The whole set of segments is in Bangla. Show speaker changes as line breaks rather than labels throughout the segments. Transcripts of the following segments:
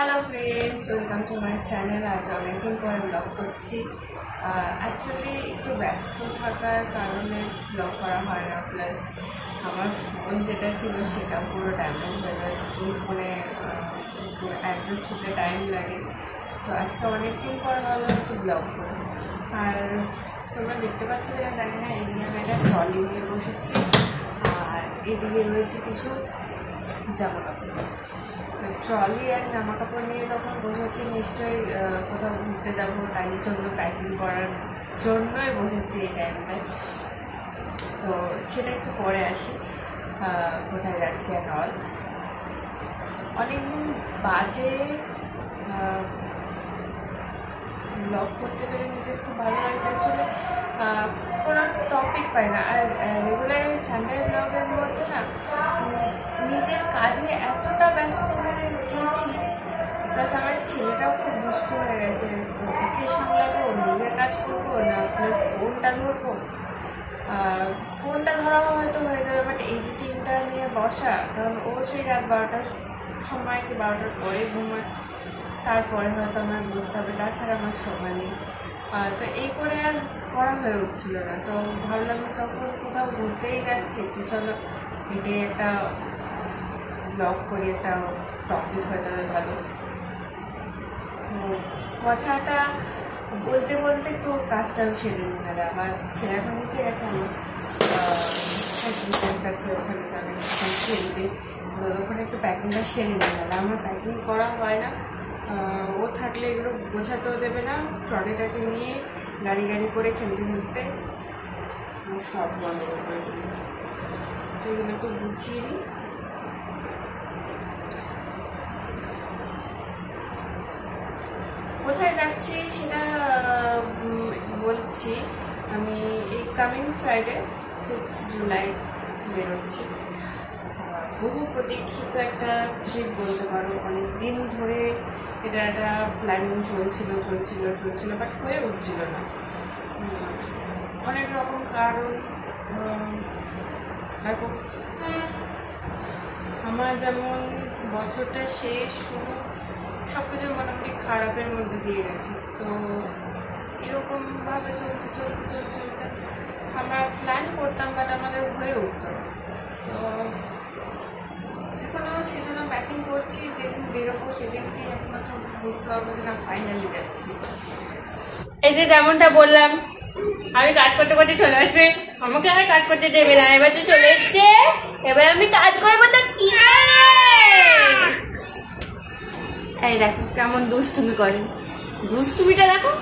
Hello friends, welcome to my channel. আজ অনেকদিন পরে ব্লগ করছি। অ্যাকচুয়ালি একটু ব্যস্ত থাকার কারণে ব্লগ করা হয় না, প্লাস আমার ফোন যেটা ছিল সেটা পুরো ড্যামেজ হয়ে যায়। নতুন ফোনে একটু অ্যাডজাস্ট হতে টাইম লাগে, তো আজকে অনেকদিন পরে ভাবলাম একটু ব্লগ করি। আর তোমরা দেখতে পাচ্ছ যেটা জানি না, এদিকে আমি একটা ট্রলি নিয়ে বসেছি আর এদিকে রয়েছে কিছু জামা কাপড়। ট্রলি আর জামা কাপড় নিয়ে যখন বসেছি, নিশ্চয়ই কোথাও ঘুরতে যাবো, তাই জন্য প্যাকিং করার জন্যই বসেছি এই টাইমটায়। তো সেটা একটু পরে আসি, কোথায় যাচ্ছি আর অল। অনেকদিন বাদে ব্লগ করতে পেরে নিজের খুব ভালো লাগছে। অ্যাকচুয়ালি কোনো টপিক পাই না, আর রেগুলার ওই সানডে ব্লগের মধ্যে না নিজের কাজে এতটা ব্যস্ত হয়ে গেছি, প্লাস আমার ছেলেটাও খুব দুষ্ট হয়ে গেছে। ওকে সামলাবো, নিজের কাজ করবো না, প্লাস ফোনটা ধরবো। ফোনটা ধরা হয়তো হয়ে যাবে, বাট এডিটিংটা নিয়ে বসা, কারণ ও সেই রাত 12টার সময় কি 12টার পরে ঘুমায়, তারপরে হয়তো আমার বুঝতে হবে, তাছাড়া আমার সময় নেই। তো এই করে আর করা হয়ে উঠছিল না। তো ভাবলাম যখন কোথাও ঘুরতেই যাচ্ছি, তো চলো হেঁটে একটা ব্লগ করি, একটা টপিক হয়তো ভালো। তো কথাটা বলতে বলতে একটু কাজটাও সেরে নিয়ে গেলে, আমার ছেলে এখন নিচে গেছে, আমার কাছে ওখানে যাবে, ওখানে খেলবে, ওখানে একটু প্যাকিংটা সেরে নিয়ে গেলে। আমার প্যাকিং করা হয় না, ও থাকলে এগুলো গোছাতেও দেবে না, ট্রলিটাকে নিয়ে গাড়ি গাড়ি করে খেলতে খেলতে সব বন্ধ করে দিল। তো এগুলো একটু গুছিয়ে নিই। কোথায় যাচ্ছি সেটা বলছি। আমি এই কামিং ফ্রাইডে 5th জুলাই বেরোচ্ছি। বহু প্রতীক্ষিত একটা ট্রিপ বলতে পারো। অনেক দিন ধরে এটা একটা প্ল্যানিং চলছিল, বাট হয়ে উঠছিল না। অনেক রকম কারণ। দেখো, আমার যেমন বছরটা শেষ শুরু সব কিছু মোটামুটি খারাপের মধ্যে দিয়ে গেছে। তো এরকমভাবে চলতে আমরা প্ল্যান করতাম, বাট আমাদের হয়ে উঠতো না। তো এখনও সেজন্য প্যাকিং করছি, যেদিন বেরোবো সেদিনকে একমাত্র বুঝতে পারবো যে না ফাইনালি যাচ্ছি। এই যে যেমনটা বললাম, আমি কাজ করতে করতে চলে আসবে, আমাকে আর কাজ করতে দেবে না। এবার তো চলে এসছে, এবার আমি কাজ করবো। তো কি এই দেখো কেমন দুষ্টুমি করে, দুষ্টুমিটা দেখো,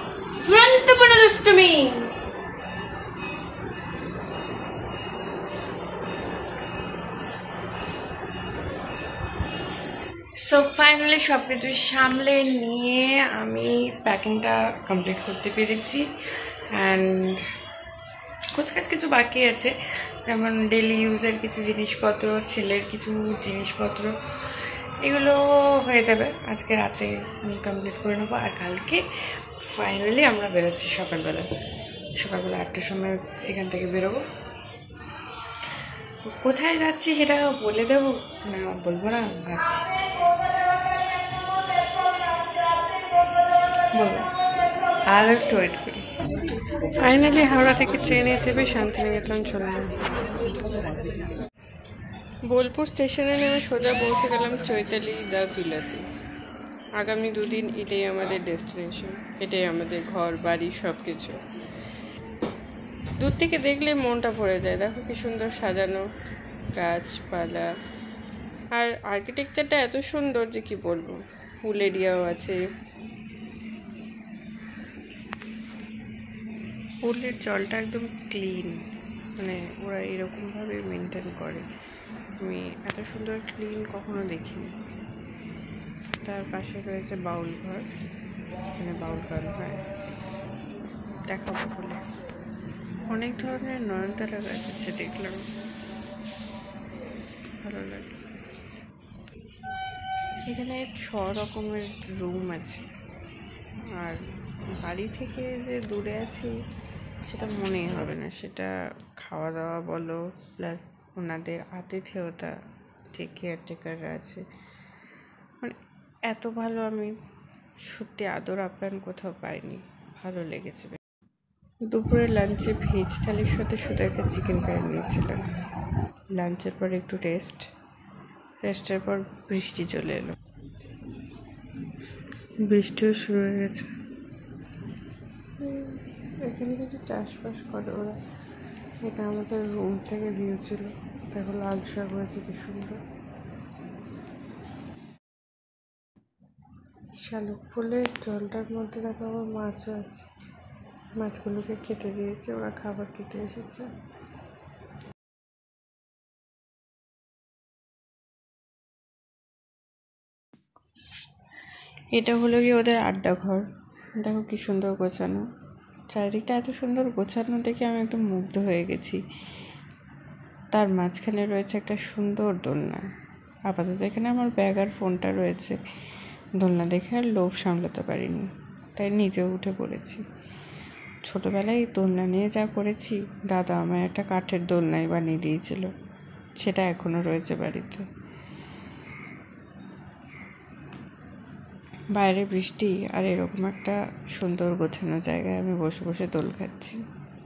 চূড়ান্ত কোনো দুষ্টুমি। সো ফাইনালি সব কিছু সামলে নিয়ে আমি প্যাকিংটা কমপ্লিট করতে পেরেছি। অ্যান্ড কাজ কিছু বাকি আছে, যেমন ডেলি ইউজের কিছু জিনিসপত্র, ছেলের কিছু জিনিসপত্র, এগুলো হয়ে যাবে আজকে রাতে কমপ্লিট করে নেবো। আর কালকে ফাইনালি আমরা বেরোচ্ছি সকালবেলা 8টার সময় এখান থেকে বেরোবো। কোথায় যাচ্ছি সেটা বলে দেবো না, বলবো না, ভাবছি বলবো, আর একটু ওয়েট করি। ফাইনালি হাওড়া থেকে ট্রেনে চেপে শান্তিনিকেতন চলে যাবে। বোলপুর স্টেশনে নেমে সোজা পৌঁছে গেলাম চৈতালি দ্য ভিলাতে। আগামী 2 দিন এটাই আমাদের ডেস্টিনেশন, এটাই আমাদের ঘর বাড়ি সব কিছু। দূর থেকে দেখলে মনটা ভরে যায়। দেখো কি সুন্দর সাজানো, গাছপালা, আর আর্কিটেকচারটা এত সুন্দর যে কি বলবো। পুল এরিয়াও আছে, পুলের জলটা একদম ক্লিন, মানে ওরা এরকমভাবে মেনটেন করে, আমি এত সুন্দর ক্লিন কখনো দেখিনি। তার পাশে রয়েছে বাউল ঘর, মানে বাউল গান হয়, দেখাবো বলে। অনেক ধরনের নয়নতারা গাছ আছে, দেখলাম ভালো লাগে। এখানে 6 রকমের রুম আছে, আর বাড়ি থেকে যে দূরে আছি সেটা মনেই হবে না। সেটা খাওয়া দাওয়া বলো, প্লাস ওনাদের আতিথেয়তা, যে কেয়ারটেকাররা আছে, মানে এত ভালো আমি সত্যি আদর আপ্যায়ন কোথাও পাইনি, ভালো লেগেছে। দুপুরে লাঞ্চে ভেজ থালির সাথে শুধু একটা চিকেন কারি নিয়েছিলাম। লাঞ্চের পর একটু রেস্টের পর বৃষ্টি চলে এলো, বৃষ্টিও শুরু হয়ে গেছে। এখানে কিছু চাষবাস করে ওরা। এটা আমাদের রুম থেকে ভিউ ছিল, দেখো লাল শাক হয়েছে কি সুন্দর। শালুক ফুলের জলটার মধ্যে দেখো আবার মাছও আছে, মাছগুলোকে খেতে দিয়েছে, ওরা খাবার খেতে এসেছে। এটা হলো গিয়ে ওদের আড্ডা ঘর, দেখো কি সুন্দর গোছানো, চারিদিকটা এত সুন্দর গোছানো দেখে আমি একদম মুগ্ধ হয়ে গেছি। তার মাঝখানে রয়েছে একটা সুন্দর দোলনা। আপাতত এখানে আমার ব্যাগ আর ফোনটা রয়েছে। দোলনা দেখে আর লোভ সামলাতে পারিনি, তাই নিজেও উঠে পড়েছি। ছোটোবেলায় দোলনা নিয়ে যা করেছি, দাদা আমায় একটা কাঠের দোলনাই বানিয়ে দিয়েছিল, সেটা এখনও রয়েছে বাড়িতে। বাইরে বৃষ্টি আর এরকম একটা সুন্দর গোছানো জায়গায় আমি বসে বসে দোল খাচ্ছি,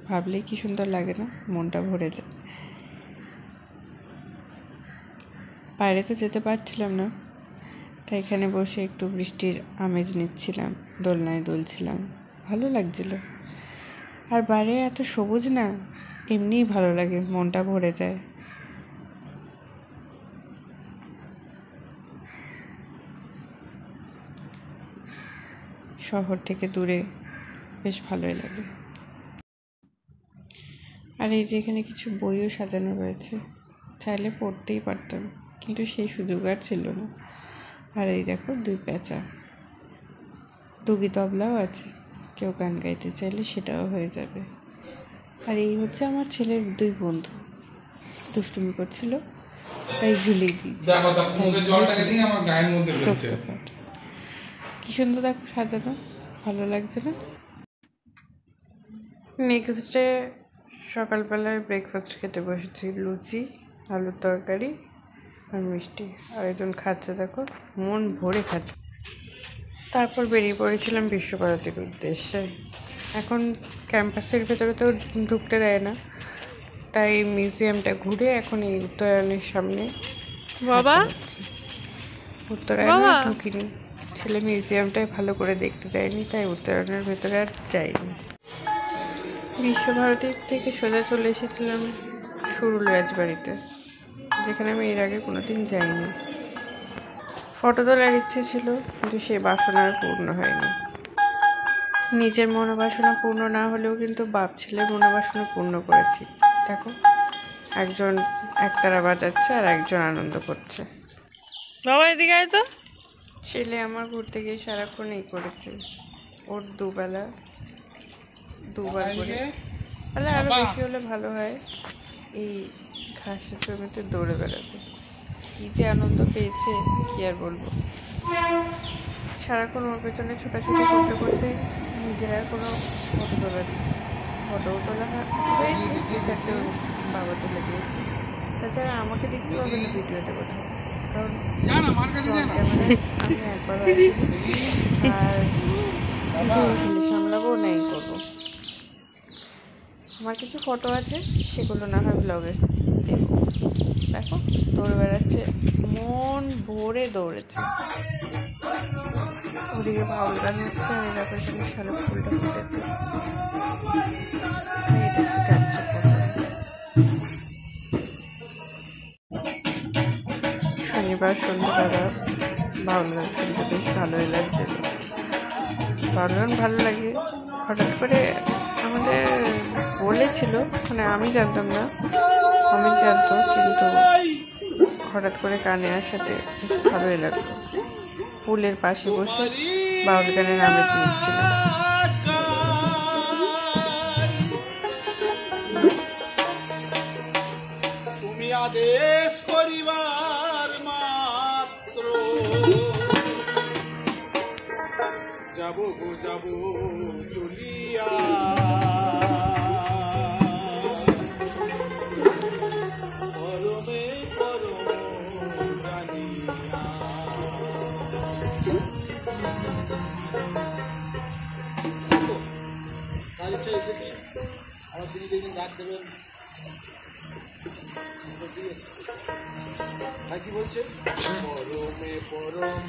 ভাবলেই কি সুন্দর লাগে না, মনটা ভরে যায়। বাইরে তো যেতে পারছিলাম না, তাই এখানে বসে একটু বৃষ্টির আমেজ নিচ্ছিলাম, দোলনায় দুলছিলাম, ভালো লাগছিল। আর বাইরে এত সবুজ না, এমনিই ভালো লাগে, মনটা ভরে যায়। শহর থেকে দূরে বেশ ভালোই লাগে। আর এই যে এখানে কিছু বইও সাজানো রয়েছে, চাইলে পড়তেই পারতাম, কিন্তু সেই সুযোগ আর ছিল না। আর এই দেখো দুই প্যাঁচা, ডুগি তবলাও আছে, কেউ গান গাইতে চাইলে সেটাও হয়ে যাবে। আর এই হচ্ছে আমার ছেলের দুই বন্ধু, দুষ্টুমি করছিল তাই ঝুলিয়ে দিয়েছি। কি সুন্দর দেখো সাজানো, ভালো লাগছে না? নেক্সট ডে সকালবেলায় ব্রেকফাস্ট খেতে বসেছি, লুচি, আলুর তরকারি আর মিষ্টি। আর একজন খাচ্ছে দেখো, মন ভরে খাচ্ছে। তারপর বেরিয়ে পড়েছিলাম বিশ্বভারতীর উদ্দেশ্যে। এখন ক্যাম্পাসের ভেতরে তো ঢুকতে দেয় না, তাই মিউজিয়ামটা ঘুরে এখন এই উত্তরায়ণের সামনে বাবা উত্তরায়ণে ঢুকিনি, ছেলে মিউজিয়ামটাই ভালো করে দেখতে দেয়নি, তাই উত্তরায়ণের ভেতরে আর যাইনি। বিশ্বভারতীর থেকে সোজা চলে এসেছিলাম সুরুল রাজবাড়িতে, যেখানে আমি এর আগে কোনোদিন যাইনি। ফটো তোলার ইচ্ছে ছিল, কিন্তু সেই বাসনা আর পূর্ণ হয়নি। নিজের মনোবাসনা পূর্ণ না হলেও কিন্তু বাপ ছেলের মনোবাসনা পূর্ণ করেছি। দেখো একজন একতারা বাজাচ্ছে আর একজন আনন্দ করছে। বাবা এদিকে আয় তো। ছেলে আমার ঘুরতে গিয়ে সারাক্ষণ এই করেছে, ওর দুবার করে, তাহলে আরো বেশি হলে ভালো হয়, এই ঘাসের জমিতে দৌড়ে বেড়াবে। কি যে আনন্দ পেয়েছে কি আর বলবো। সারাক্ষণ ওর পেছনে ছোটাছুটি করতে করতে নিজেরা কোনো ফটো তোলা হয়েছে, যাতে বাবা তুলে দিয়েছে। তাছাড়া আমাকে দেখতে পাবে না ভিডিওতে কোথাও, কারণ আমি একবারও আসিনি, আর ছেলে সামলাবো নাই করবো। আমার কিছু ফটো আছে, সেগুলো না হয় ব্লগে দেখো। দেখো দৌড়ে বেড়াচ্ছে, মন ভরে দৌড়েছে। ওদিকে ভাউল গান হচ্ছে, আর এরকম সঙ্গে শালুক ফুলটা ফুটেছে। শনিবার সন্ধ্যাবেলা বাউল গান শুনতে বেশ ভালোই লাগছে। বাউল গান ভালো লাগে, হঠাৎ করে আমাদের বলেছিল, মানে আমি জানতাম না, অমিত জানতো, কিন্তু হঠাৎ করে কানে আসাতে ভালোই লাগলো। পুলের পাশে বসে বাউল গানের আমেজ নিচ্ছিল। তুমি আদেশ করিবার মাত্র যাবো চলিয়া,
কি বলছে পরমে পরম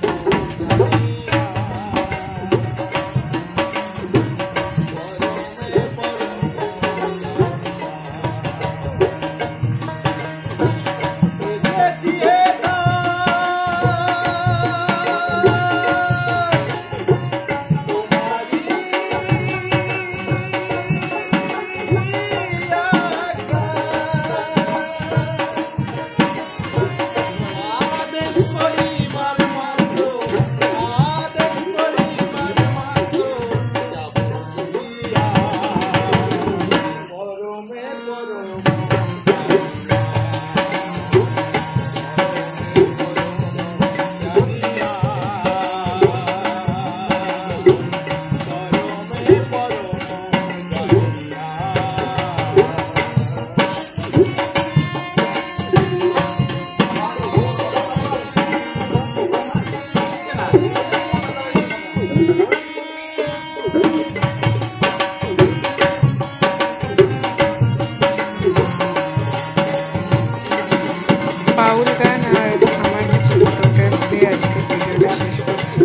বাউল গান আর আমার কিছু ফটোগ্রাফ দিয়ে আজকে ভিডিওটা শেষ করছি।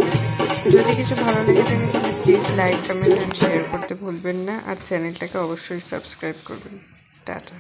যদি কিছু ভালো লেগে থাকে তাহলে please like comment and share করতে ভুলবেন না, আর চ্যানেলটাকে অবশ্যই সাবস্ক্রাইব করবেন। টাটা।